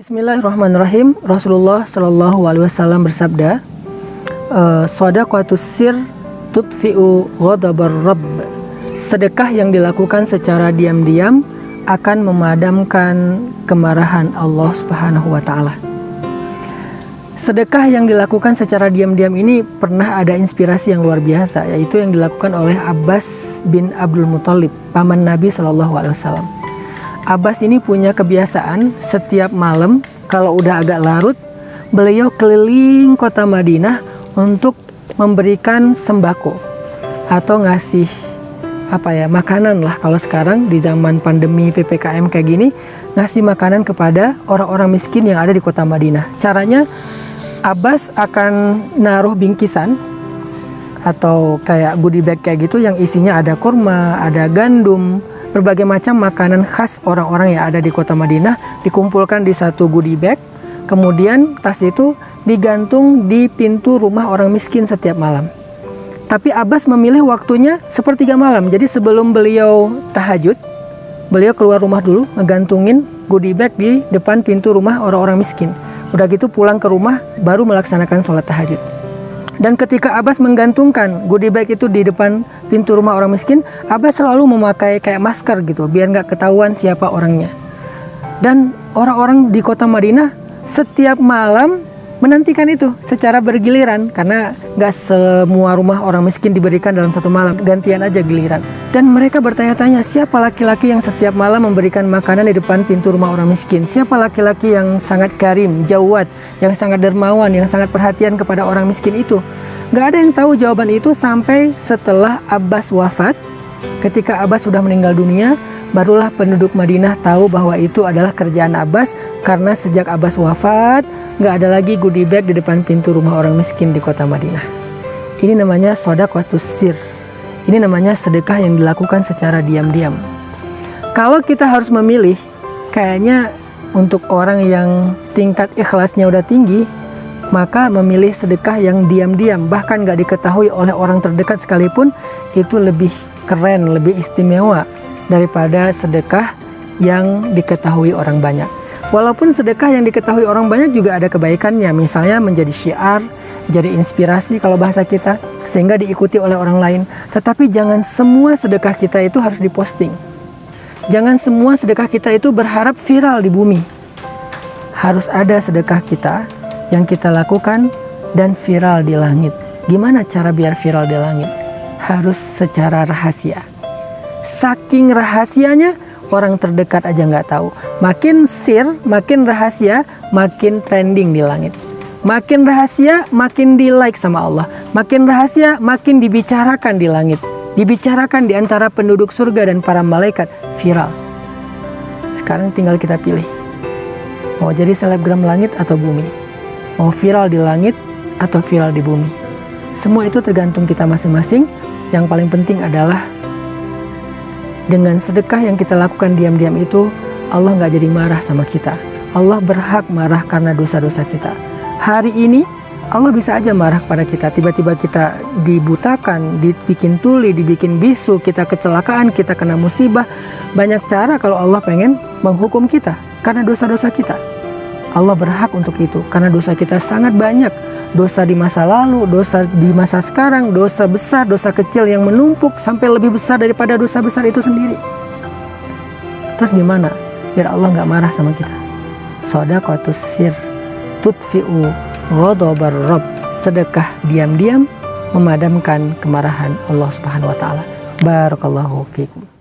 Bismillahirrahmanirrahim. Rasulullah Shallallahu Alaihi Wasallam bersabda, "Shadaqatus sir tutfi'u ghadabar Rabb." Sedekah yang dilakukan secara diam-diam akan memadamkan kemarahan Allah Subhanahu wa Ta'ala. Sedekah yang dilakukan secara diam-diam ini pernah ada inspirasi yang luar biasa, yaitu yang dilakukan oleh Abbas bin Abdul Muthalib, paman Nabi Shallallahu Alaihi Wasallam. Abbas ini punya kebiasaan setiap malam kalau udah agak larut, beliau keliling kota Madinah untuk memberikan sembako atau ngasih makanan lah, kalau sekarang di zaman pandemi PPKM kayak gini, ngasih makanan kepada orang-orang miskin yang ada di kota Madinah. Caranya, Abbas akan naruh bingkisan atau kayak goodie bag kayak gitu yang isinya ada kurma, ada gandum, berbagai macam makanan khas orang-orang yang ada di kota Madinah dikumpulkan di satu goodie bag. Kemudian tas itu digantung di pintu rumah orang miskin setiap malam. Tapi Abbas memilih waktunya sepertiga malam. Jadi sebelum beliau tahajud, beliau keluar rumah dulu, ngegantungin goodie bag di depan pintu rumah orang-orang miskin. Udah gitu pulang ke rumah baru melaksanakan sholat tahajud. Dan ketika Abbas menggantungkan goodie bag itu di depan pintu rumah orang miskin, Abbas selalu memakai kayak masker gitu, biar nggak ketahuan siapa orangnya. Dan orang-orang di kota Madinah setiap malam menantikan itu secara bergiliran, karena nggak semua rumah orang miskin diberikan dalam satu malam, gantian aja giliran. Dan mereka bertanya-tanya, siapa laki-laki yang setiap malam memberikan makanan di depan pintu rumah orang miskin? Siapa laki-laki yang sangat karim, jawad, yang sangat dermawan, yang sangat perhatian kepada orang miskin itu? Nggak ada yang tahu jawaban itu sampai setelah Abbas wafat. Ketika Abbas sudah meninggal dunia, barulah penduduk Madinah tahu bahwa itu adalah kerjaan Abbas, karena sejak Abbas wafat, nggak ada lagi goodie bag di depan pintu rumah orang miskin di kota Madinah. Ini namanya shadaqatus sir. Ini namanya sedekah yang dilakukan secara diam-diam. Kalau kita harus memilih, kayaknya untuk orang yang tingkat ikhlasnya udah tinggi, maka memilih sedekah yang diam-diam, bahkan nggak diketahui oleh orang terdekat sekalipun, itu lebih keren, lebih istimewa daripada sedekah yang diketahui orang banyak. Walaupun sedekah yang diketahui orang banyak juga ada kebaikannya, misalnya menjadi syiar, jadi inspirasi kalau bahasa kita, sehingga diikuti oleh orang lain. Tetapi jangan semua sedekah kita itu harus diposting. Jangan semua sedekah kita itu berharap viral di bumi. Harus ada sedekah kita yang kita lakukan dan viral di langit. Gimana cara biar viral di langit? Harus secara rahasia. Saking rahasianya, orang terdekat aja nggak tahu. Makin sir, makin rahasia, makin trending di langit. Makin rahasia, makin di like sama Allah. Makin rahasia, makin dibicarakan di langit. Dibicarakan di antara penduduk surga dan para malaikat, viral. Sekarang tinggal kita pilih. Mau jadi selebgram langit atau bumi? Mau viral di langit atau viral di bumi? Semua itu tergantung kita masing-masing. Yang paling penting adalah dengan sedekah yang kita lakukan diam-diam itu, Allah nggak jadi marah sama kita. Allah berhak marah karena dosa-dosa kita. Hari ini Allah bisa aja marah pada kita. Tiba-tiba kita dibutakan, dibikin tuli, dibikin bisu, kita kecelakaan, kita kena musibah. Banyak cara kalau Allah pengen menghukum kita karena dosa-dosa kita. Allah berhak untuk itu karena dosa kita sangat banyak. Dosa di masa lalu, dosa di masa sekarang, dosa besar, dosa kecil yang menumpuk sampai lebih besar daripada dosa besar itu sendiri. Terus gimana biar Allah nggak marah sama kita? Shadaqatus sir tutfi'u ghadabar Rabb. Sedekah diam-diam memadamkan kemarahan Allah Subhanahu wa Ta'ala. Barakallahu fikum.